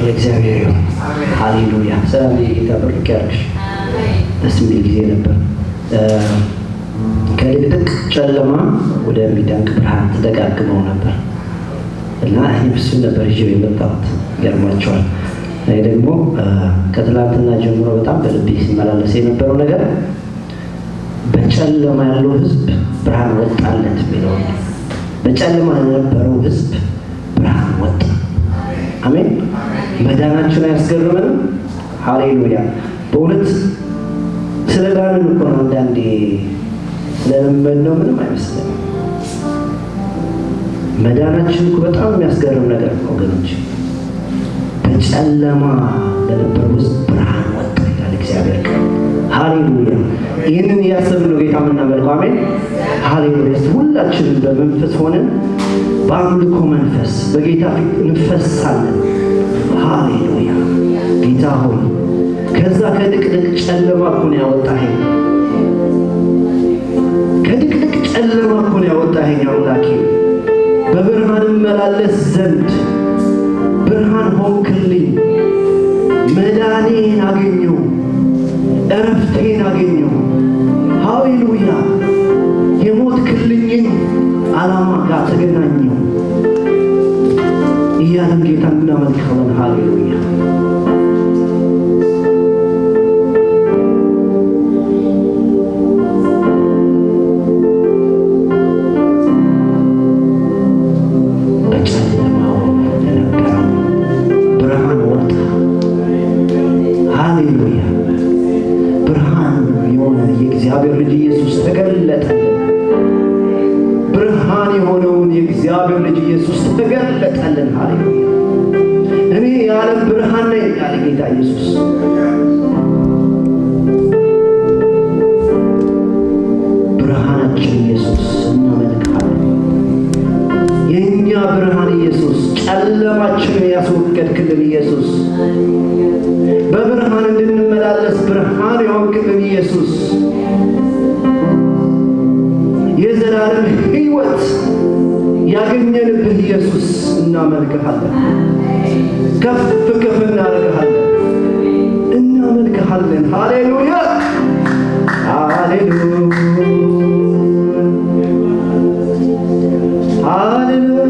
ለእግዚአብሔር ይሁን። ሃሌሉያ። ሰላም ጌታ ብርክ ያርግሽ። ደስ የሚል ጊዜ ነበር። ከድቅድቅ ጨለማ ወደሚደንቅ ብርሃን ተደጋግመው ነበር እና እኔ እሱን ነበር ይዤው የመጣሁት። ይገርማቸዋል። እኔ ደግሞ ከትላንትና ጀምሮ በጣም በልቤ ሲመላለስ የነበረው ነገር በጨለማ ያለው ሕዝብ ብርሃን ወጣለት የሚለው በጨለማ የነበረው ሕዝብ ብርሃን ወጣ። አሜን። መዳናችን አያስገርምንም? ሃሌሉያ። በእውነት ስለ ዳንን እኮ ነው አንዳንዴ ስለለመድነው ምንም አይመስልም። መዳናችን እኮ በጣም የሚያስገርም ነገር ነው ወገኖች። በጨለማ ለነበረው ሕዝብ ብርሃን ወጣ ይላል እግዚአብሔር ቃል። ሃሌሉያ። ይህንን እያሰብን ነው ጌታ የምናመልከው። አሜን። ሃሌሉያ። ሁላችንም በመንፈስ ሆነን በአምልኮ መንፈስ በጌታ ፊት እንፈሳለን። ሃሌሉያ። ጌታ ሆይ ከዛ ከድቅድቅ ጨለማ እኮ ነው ያወጣኸኝ። ከድቅድቅ ጨለማ እኮ ነው ያወጣኸኝ አምላኬ። በብርሃን እመላለስ ዘንድ ብርሃን ሆንክልኝ። መዳኔን አገኘው፣ እረፍቴን አገኘው። ሃሌሉያ። የሞትክልኝን ዓላማ ጋር ተገናኘው እያለን ጌታ እናመልካለን። ሃሌሉያ። በጨለማው ለነበረው ብርሃን ወጣ። ሃሌሉያ። ብርሃን የሆነ የእግዚአብሔር ልጅ ኢየሱስ ተገለጠልን። ብርሃን የሆነውን የእግዚአብሔር ልጅ ኢየሱስ ተገለጠልን። ሃሌሉያ። እኔ የዓለም ብርሃን ነኝ ያለ ጌታ ኢየሱስ ብርሃናችን ኢየሱስ እናመልካለን። የእኛ ብርሃን ኢየሱስ፣ ጨለማችንን ያስወገድክልን ኢየሱስ፣ በብርሃን እንድንመላለስ ብርሃን የሆንክልን ኢየሱስ፣ የዘላለም ሕይወት ያገኘንብህ ኢየሱስ እናመልክሃለን። ከፍ ከፍ እናደርግሃለን፣ እናመልክሃለን። ሃሌሉያ ሃሌሉያ ሃሌሉያ።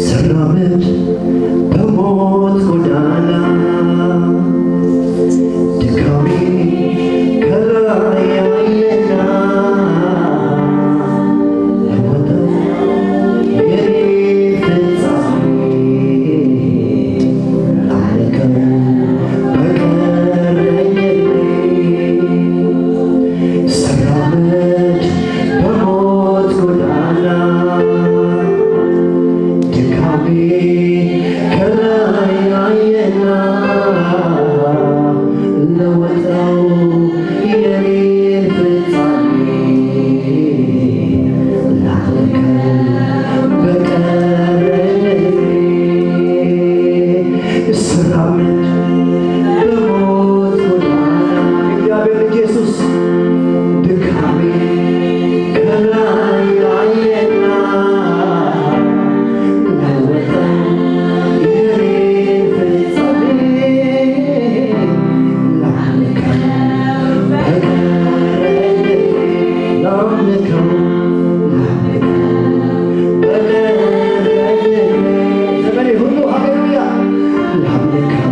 ስራመድ በሞት ጎዳና ድካሜ ከላይ ያየና ለወጣው የኔ ፍጻሜ ላመልከው በቀረኝ ስራመድ በሞት ጎዳና ድካሜ ከላይ ያየና ለወጣው የኔን ፍጻሜ ላመልከው በቀረኝ ስራመድ በሞት ጎዳና እግዚአብሔር ልጅ ኢየሱስ ድካሜ ከላይ ያየና ለወጣው የኔን ፍጻሜ ላመልከው በቀረኝ ላመልከው በቀረኝ ዘመኔ ሁሉ ሃሌሉያ ላመልከው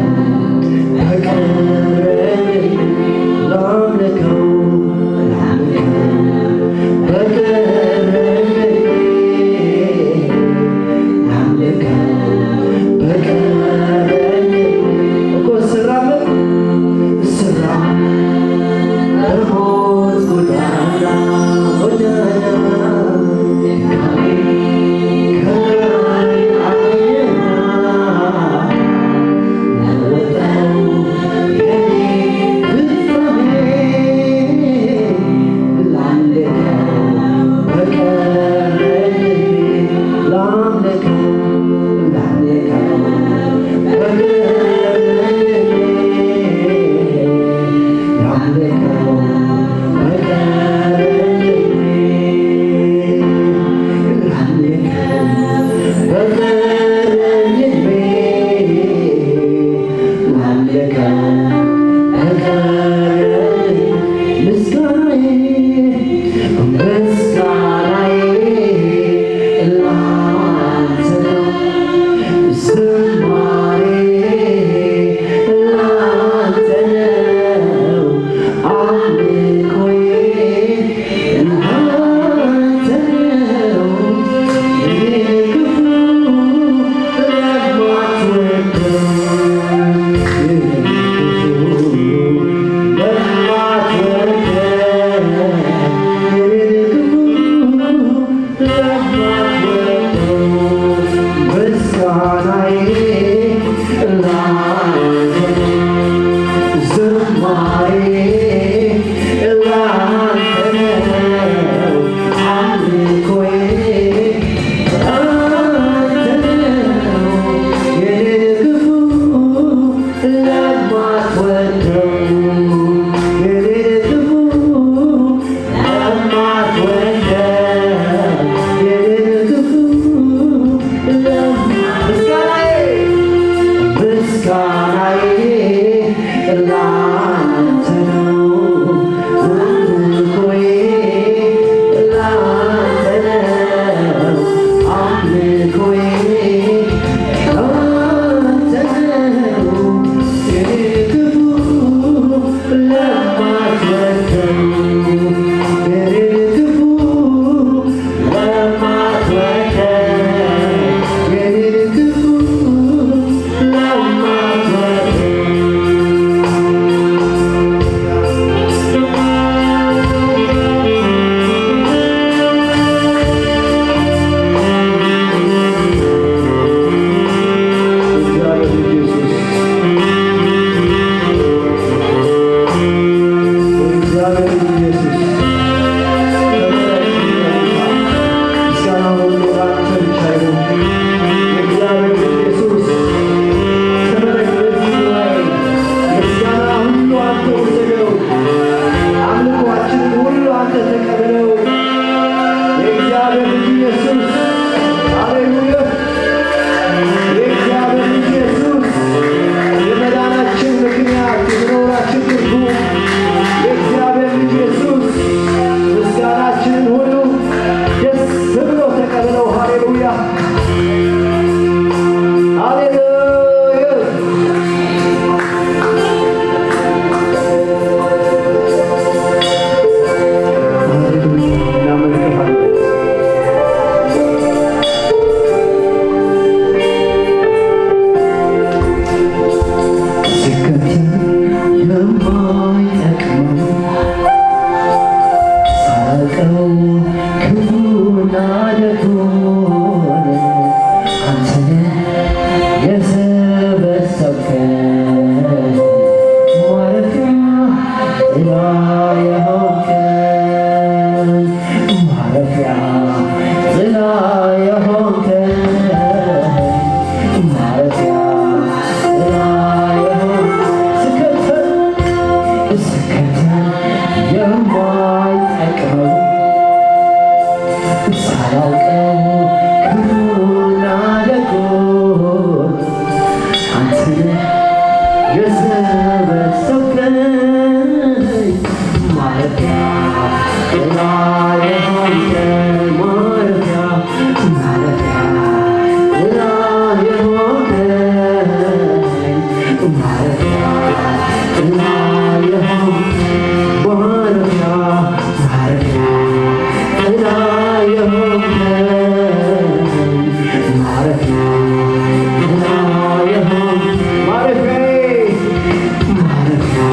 አንተን የሰበሰብከኝ ማረፊያ ጥላ የሆንከኝ ማረፊያ ጥላ የሆንከኝ ማረፊያ ጥላ የሆንከኝ ማረፊያ ጥላ የሆንከኝ ማረፊያ ጥላ የሆንከኝ ማረፊያ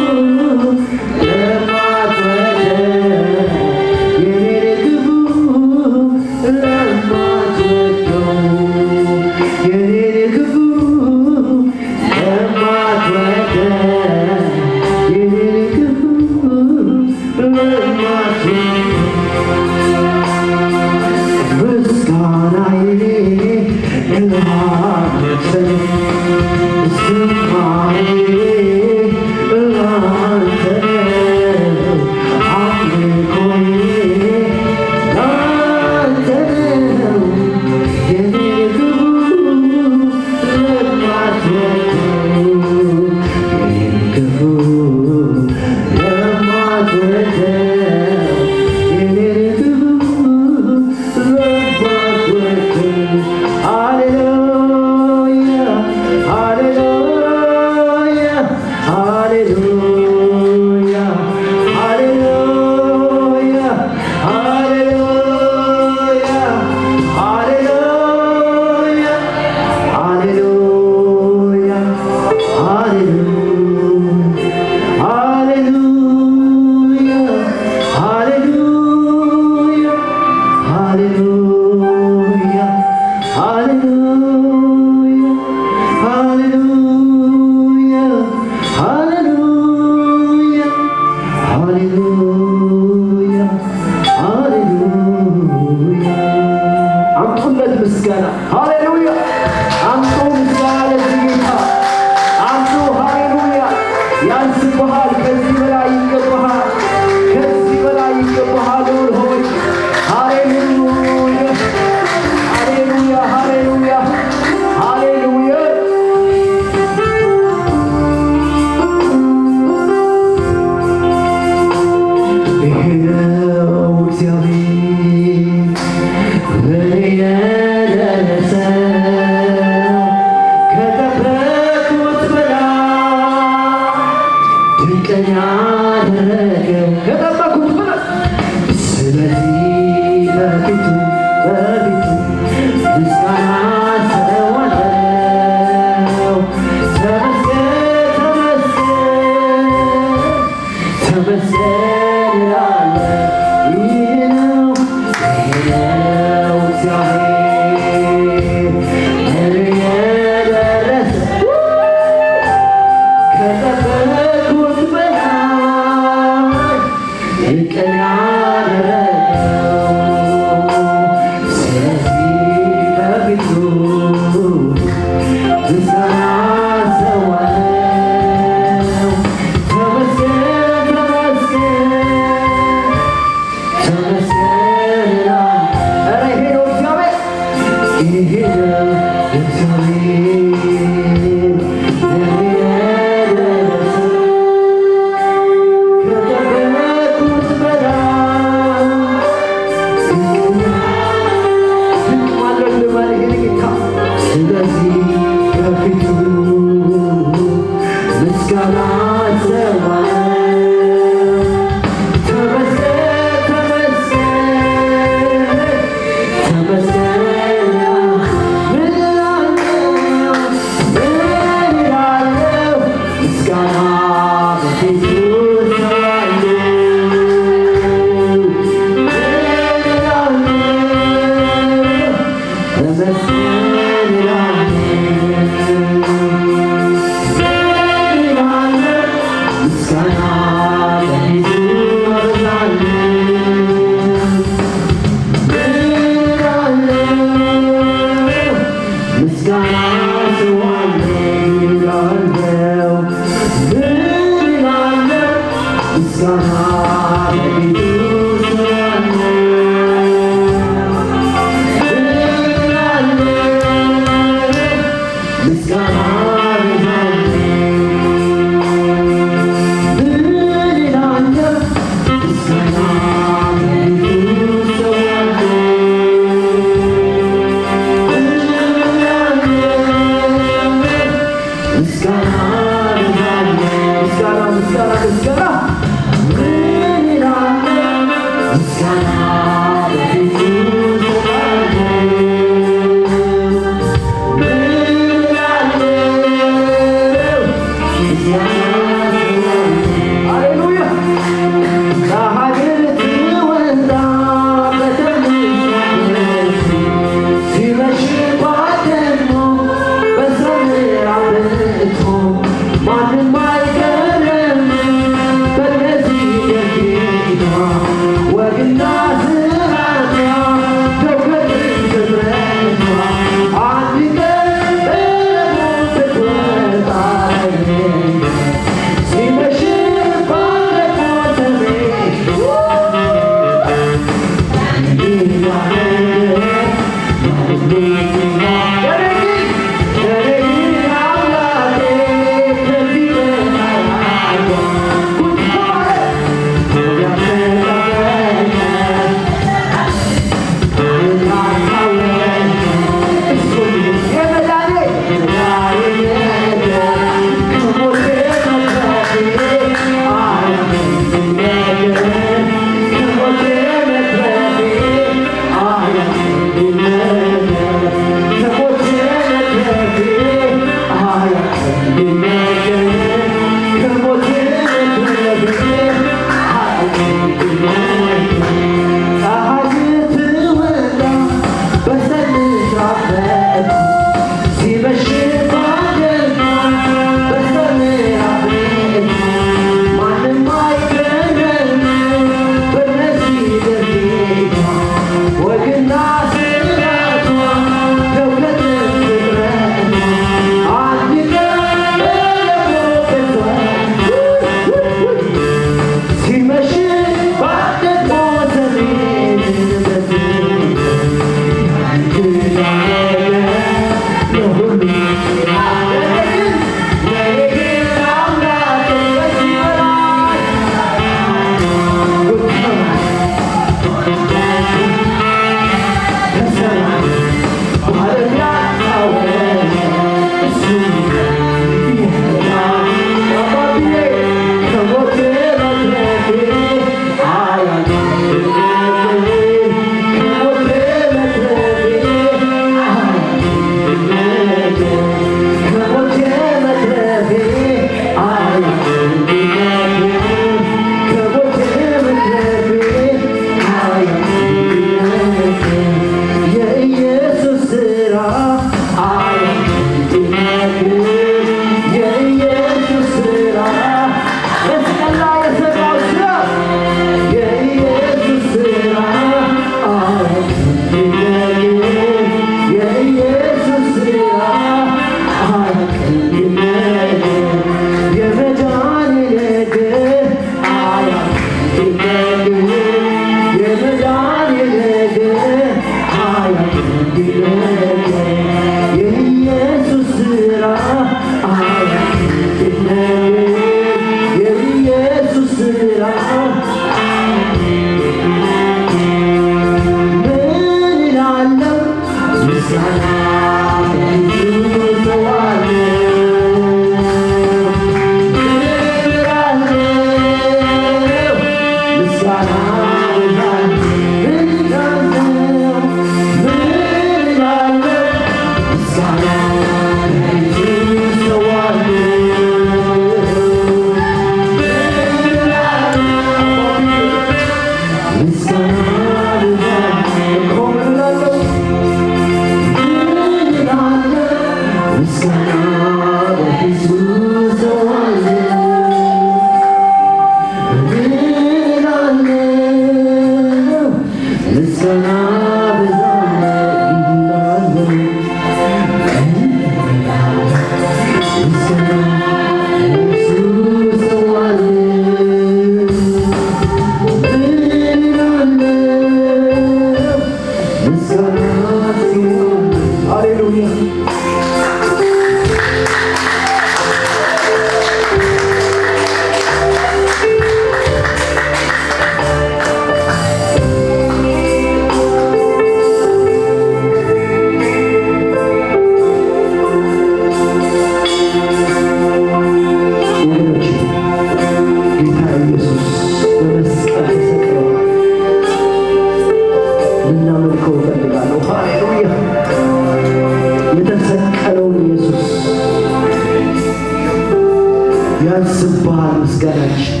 ያንስብሃል ምስጋናችን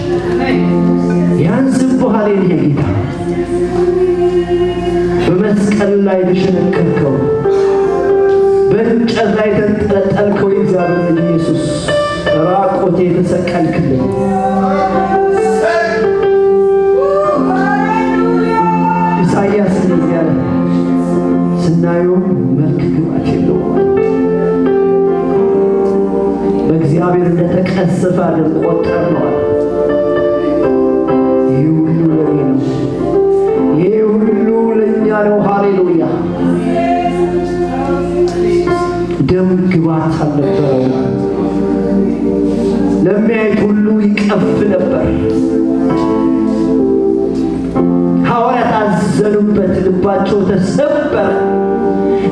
ያንስብሃል የኔ ጌታ በመስቀል ላይ ተሸነከርከው በእንጨት ላይ ተንጠለጠልከው እግዚአብሔር ኢየሱስ ራቆቴ ተሰቀልክልኝ ኢሳይያስ እንደዚህ ያለ ስናየው መልክ ግባት የለውም በእግዚአብሔር እንደተቀሰፈ አድርገን ቆጠርነው ይህ ሁሉ ለእኔ ነው ይህ ሁሉ ለእኛ ነው ሃሌሉያ አልነበረው። ለሚያዩት ሁሉ ይቀፍ ነበር። ሐዋርያት አዘኑበት፣ ልባቸው ተሰበረ።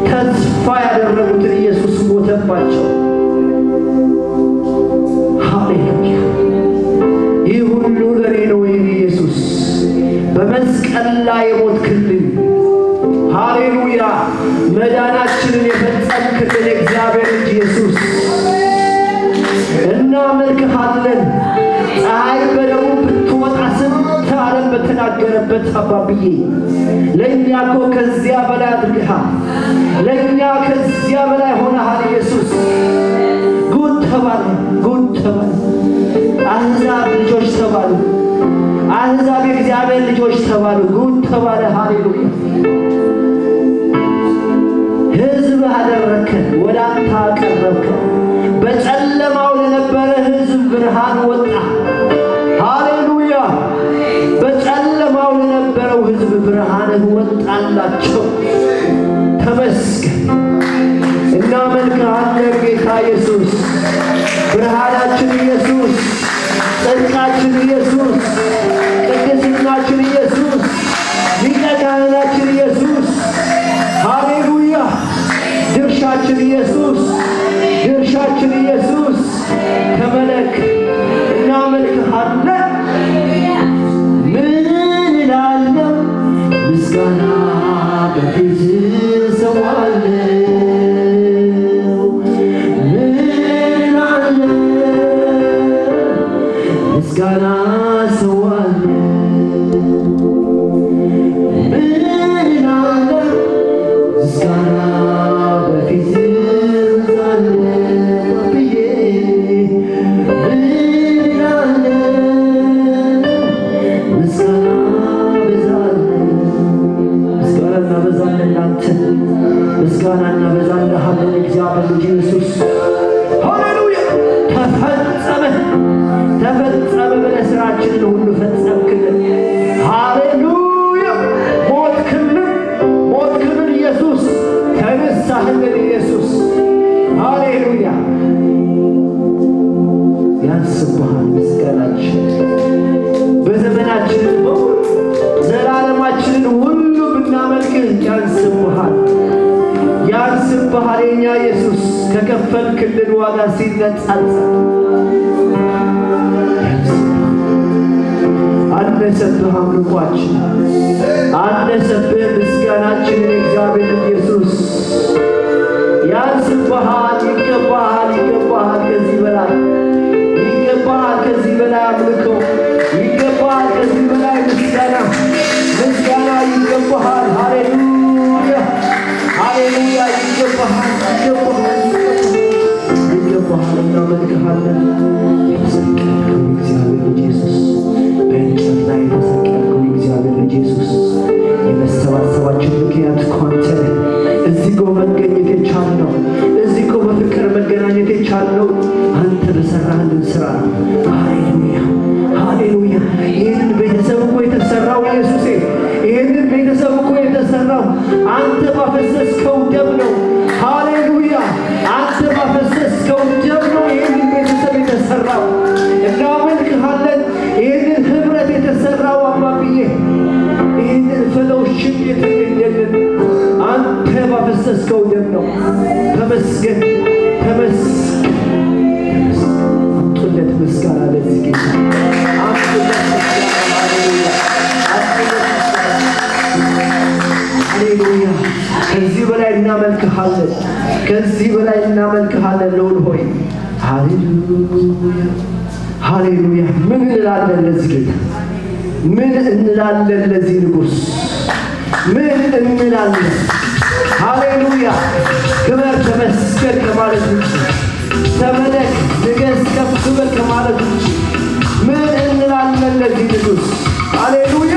ተስፋ ያደረጉትን ኢየሱስ ሞተባቸው። ሃሌሉያ! ይህ ሁሉ ለኔ ነው ኢየሱስ በመስቀል ላይ የሞትክልን። ሃሌሉያ! መዳናችንን የፈጸምክልን እግዚአብሔር ልጅ ኢየሱስ እናመልክሃለን። ፀሐይ በደቡብ ብትወጣ ስንት ዓለም በተናገረበት አባብዬ ለእኛ እኮ ከዚያ በላይ አድርግሃል። ለእኛ ከዚያ በላይ ሆነሃል ኢየሱስ። ጉድ ተባለ፣ ጉድ ተባለ። አሕዛብ ልጆች ተባሉ። አሕዛብ የእግዚአብሔር ልጆች ተባሉ። ጉድ ተባለ። ሃሌሉያ! ሕዝብ አደረከን፣ ወደ አንተ አቀረብከን። በጨለማው ለነበረ ሕዝብ ብርሃን ወጣ። ሃሌሉያ! በጨለማው ለነበረው ሕዝብ ብርሃንህ ወጣላቸው። ተመስገን። እናመልክሃለን ጌታ ኢየሱስ። ብርሃናችን ኢየሱስ፣ ጽድቃችን ኢየሱስ፣ ቅድስናችን ኢየሱስ፣ ሊቀ ካህናችን ኢየሱስ። ሃሌሉያ! ድርሻችን ኢየሱስ፣ ድርሻችን ኢየሱስ። ተመለክ። እናመልክሃለን። ምን እላለሁ? ምስጋና በፊትህ እሰዋለሁ። ምን እላለሁ? ምስጋና እሰዋለሁ። ምን እላለሁ? ምስጋና በፊትህ እሰዋለሁ ብዬ ምን እላለሁ? ምስጋና በዛለሁ። ምስጋና እናበዛለን ላንተ፣ ምስጋና እናበዛልሃለን እግዚአብሔር ልጅ ኢየሱስ። ሃሌሉያ! ተፈጸመ፣ ተፈጸመ ብለህ ሥራችንን ሁሉ ፈጸምክልን። ሃሌሉያ! ሞትክልን፣ ሞትክልን ኢየሱስ። ተነሳህልን ኢየሱስ። ሃሌሉያ! ያንስብሃል ምስጋናችን በዘመናችን በሙሉ ዘላለማችንን ሁሉ ብናመልክህ ያንስብሃል፣ ያንስብሃል። የኛ ኢየሱስ ከከፈልክልን ዋጋ ሲነጻጸር አነሰብህ አምልኳችን፣ አነሰብህ ምስጋናችንን እግዚአብሔር ኢየሱስ። ያንስብሃል፣ ይገባሃል፣ ይገባሃል። ከዚህ በላይ ይገባሃል፣ ከዚህ በላይ አምልኮ ይገባሃል፣ ከዚህ በላይ ምስጋና፣ ምስጋና ይገባሃል። ሃሌሉያ፣ ሃሌሉያ! ይገባሃል፣ ይገባሃል፣ ይገባሃል። እናመልክሃለን። የተሰቀልከው እግዚአብሔር ልጅ ኢየሱስ፣ በእንጨት ላይ የተሰቀልከው እግዚአብሔር ልጅ ኢየሱስ፣ የመሰባሰባችን ምክንያት እኮ አንተ ነህ። እዚህ እኮ መገኘት የቻልነው፣ እዚህ እኮ በፍቅር መገናኘት የቻልነው አንተ በሠራህልን ሥራ ነው። ሃሌሉያ፣ ሃሌሉያ! ይህንን ቤተሰብ እኮ የተሠራው ኢየሱሴ፣ ይህንን ቤተሰብ እኮ የተሠራው አንተ ባፈሰስከው ደም ነው። ሃሌሉያ! አንተ ባፈሰስከው ደም ነው ይህንን ቤተሰብ የተሠራው። እናመልክሃለን። ይህንን ኅብረት የተሠራው አባብዬ፣ ይህንን ፈሎውሺፕ የተገኘልን አንተ ባፈሰስከው ደም ነው። ተመስገን፣ ተመስገን፣ ተመስገን። አምጡለት ምስጋና ለዚህ ጌታ፣ አምጡለት ምስጋና። ሃሌሉያ፣ አምጡለት ምስጋና። ሃሌሉያ! ከዚህ በላይ እናመልክሃለን፣ ከዚህ በላይ እናመልክሃለን ልዑል ሆይ። ሃሌሉያ፣ ሃሌሉያ! ምን እንላለን ለዚህ ጌታ? ምን እንላለን ለዚህ ንጉሥ? ምን እንላለን? ሃሌሉያ! ክብር ተመስገን ከማለት ውጭ፣ ተመለክ፣ ንገሥ፣ ከፍ በል ከማለት ውጭ ምን እንላለን ለዚህ ንጉሥ? ሃሌሉያ!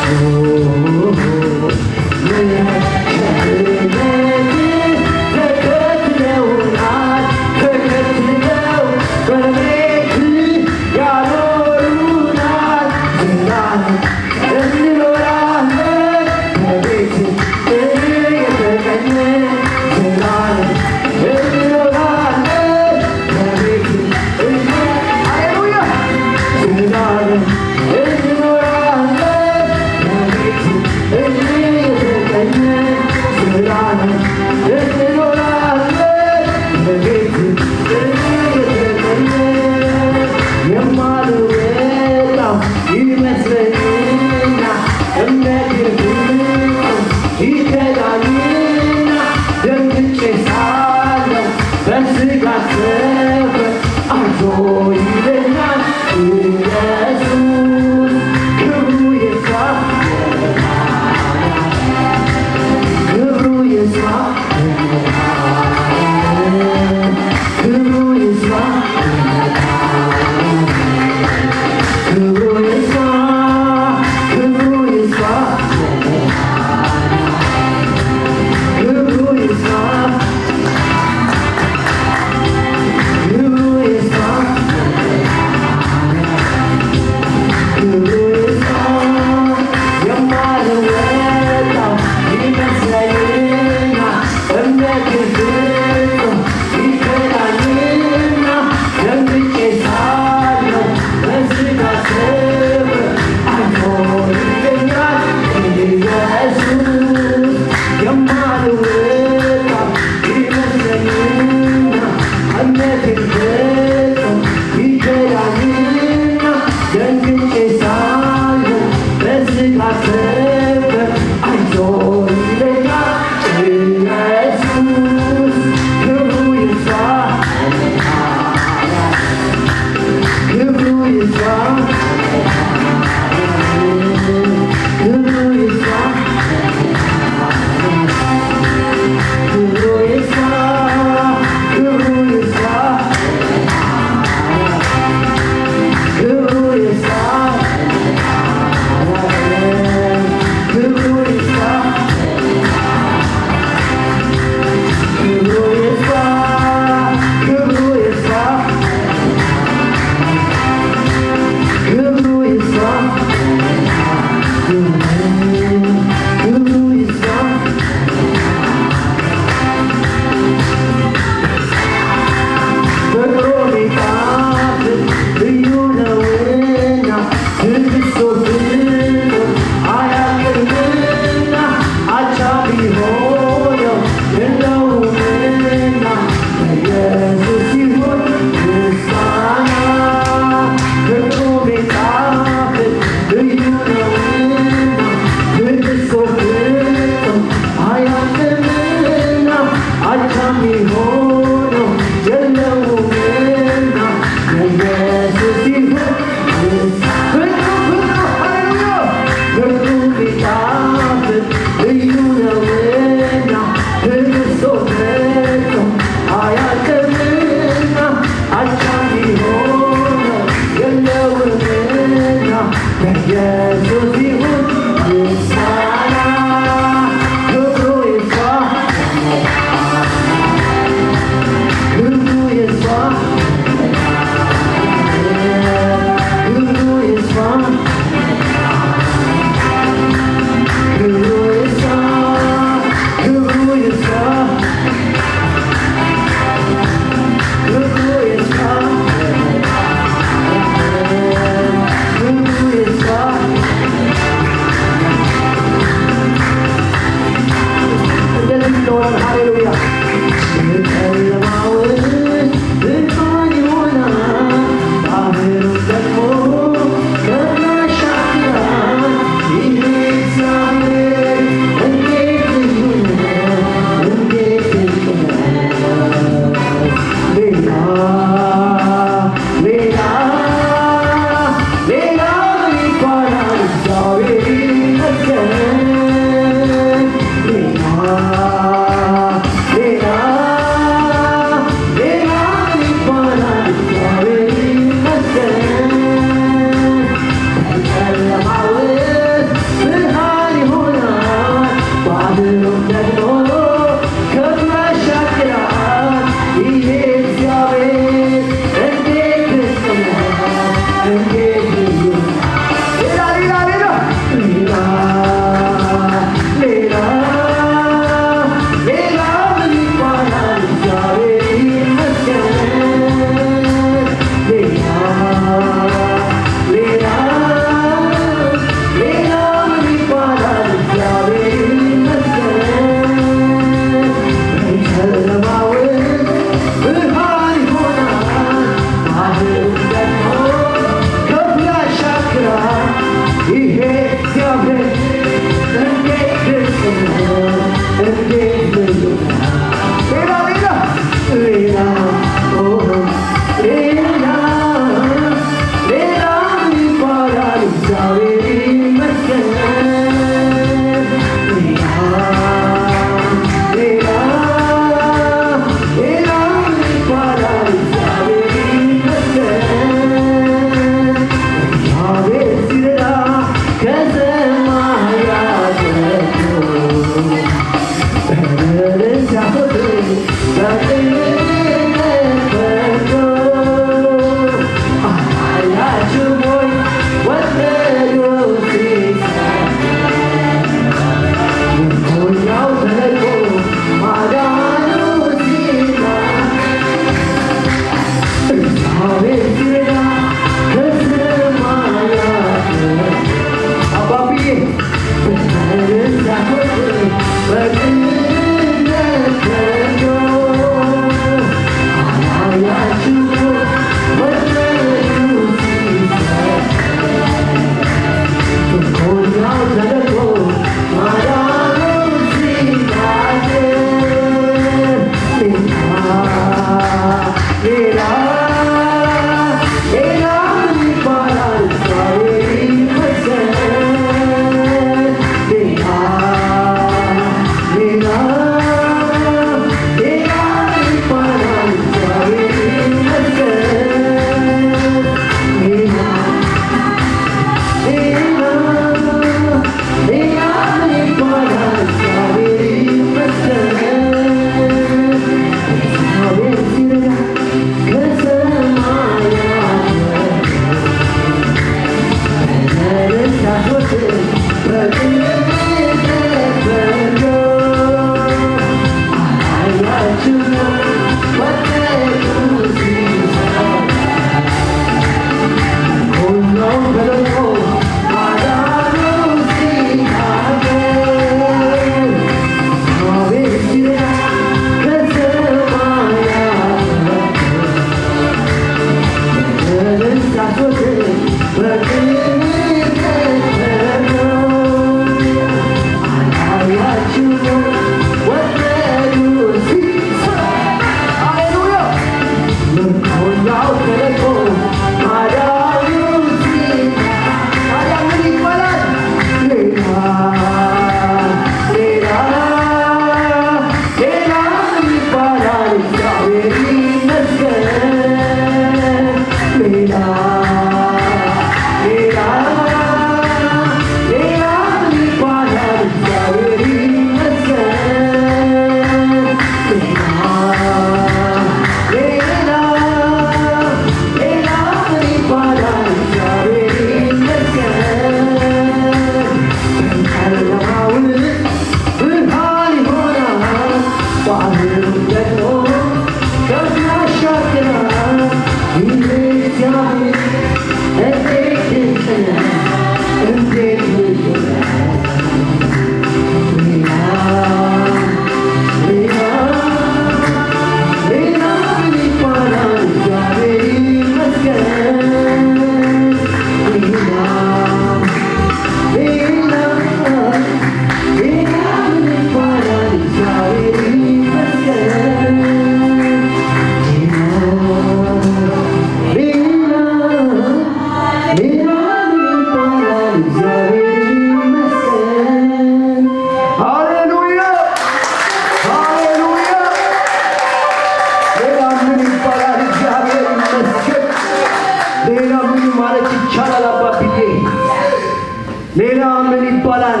ሌላ ምን ይባላል?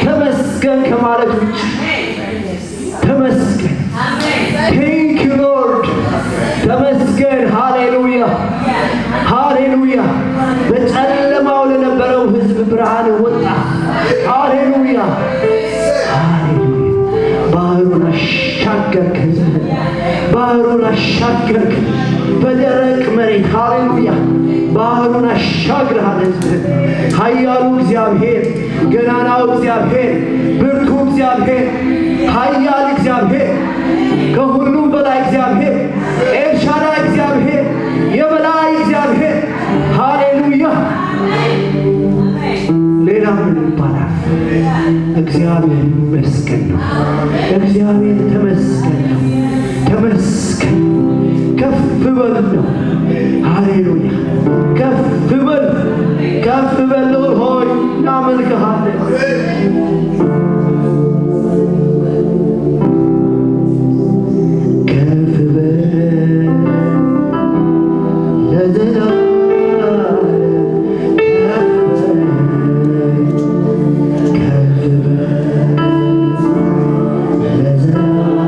ተመስገን ከማለት ውጭ ተመስገን። ቴንክ ዩ ሎርድ ተመስገን። ሃሌሉያ ሃሌሉያ። በጨለማው ለነበረው ሕዝብ ብርሃን ወጣ። ሃሌሉያ ሃሌሉያ። ባህሩን አሻገርክ፣ ባህሩን አሻገርክ በደረቅ መሬት። ሃሌሉያ ባህሩን አሻግረሃል። ኃያሉ እግዚአብሔር፣ ገናናው እግዚአብሔር፣ ብርቱ እግዚአብሔር፣ ኃያል እግዚአብሔር፣ ከሁሉም በላይ እግዚአብሔር፣ ኤልሻዳይ እግዚአብሔር፣ የበላይ እግዚአብሔር። ሃሌሉያ ሌላ ምን ይባላል? እግዚአብሔር ይመስገን ነው። እግዚአብሔር ተመስገን ነው። ተመስገን ከፍ በል ነው። ሃሌሉያ ከፍ በል ከፍ በል ልዑል ሆይ እናመልክሃለን። ከፍ በል ለዘላለም ከፍ በል ለዘላለም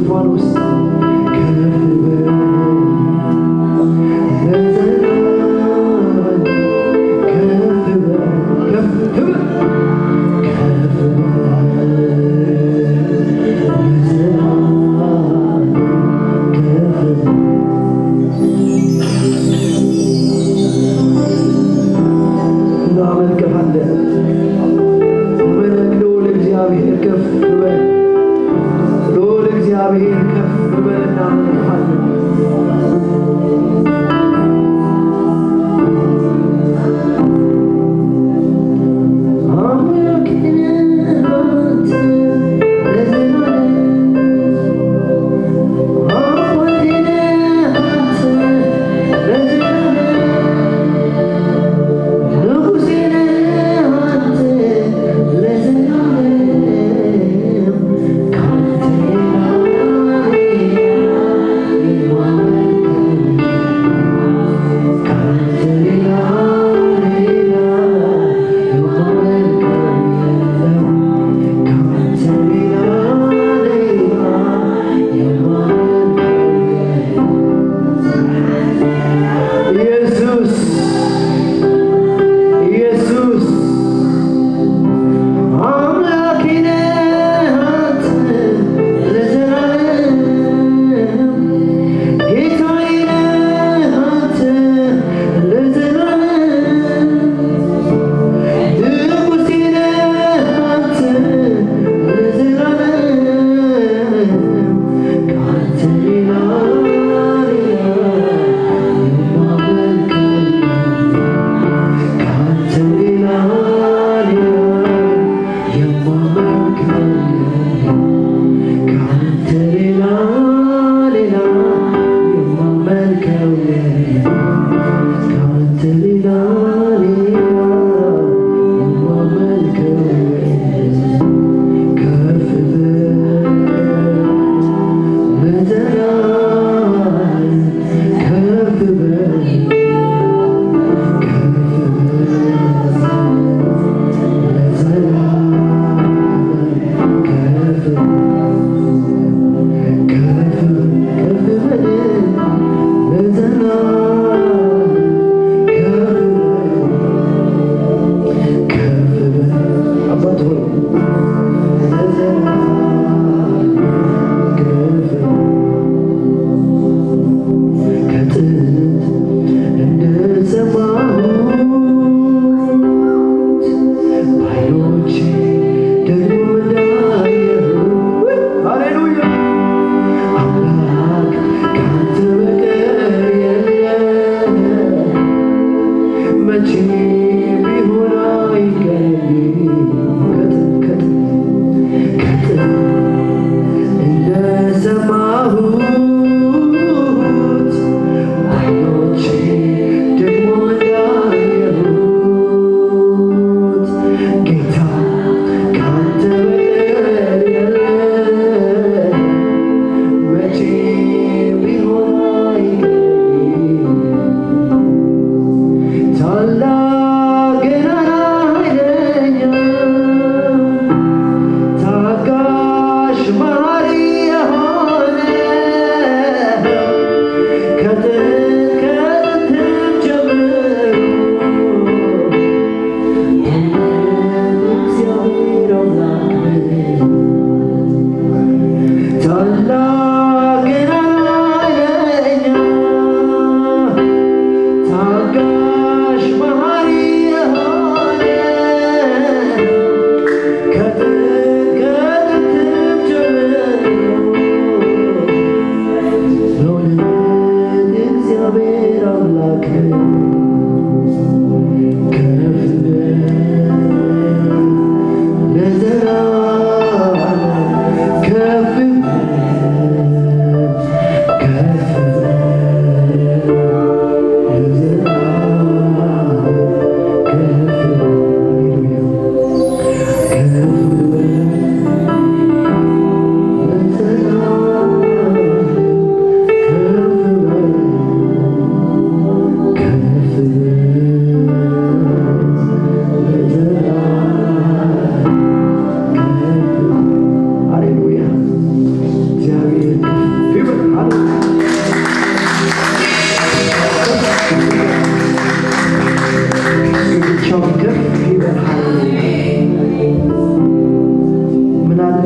ዙፋን ውስጥ ከፍ በል ለዘላለም ከፍ በል ከፍ በል ከፍ በል ለዘላለም ከፍ በል እናመልክሃለን። ልዑል እግዚአብሔር ከፍ በል ልዑል እግዚአብሔር ከፍ በል እናመልክሃለን።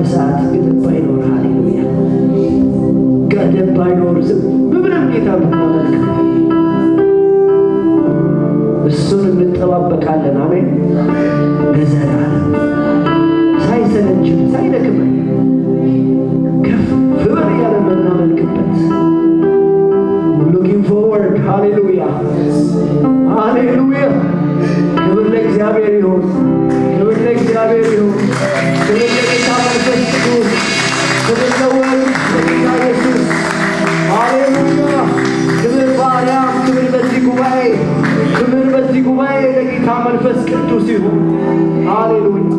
ሰዓት ገደብ ባይኖር ሃሌሉያ ገደብ ባይኖር ዝም ብለን ጌታ ብናመልክ እሱን እንጠባበቃለን። አሜን። ለዘላለም ሳይሰለችን ሳይደክመን ከፍ ብለን ያለ የምናመልክበት looking forward hallelujah hallelujah ክብር ለእግዚአብሔር ይሁን። ክብር ለእግዚአብሔር ይሁን። ክብር ለጌታ መንፈስ ቅዱስ። ክብር ለወልድ ለጌታ ኢየሱስ ሃሌሉያ። ክብር በአርያም ክብር በዚህ ጉባኤ ክብር በዚህ ጉባኤ ለጌታ መንፈስ ቅዱስ ይሁን። ሃሌሉያ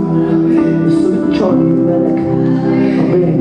እሱ ብቻውን ይመለክ። አሜን።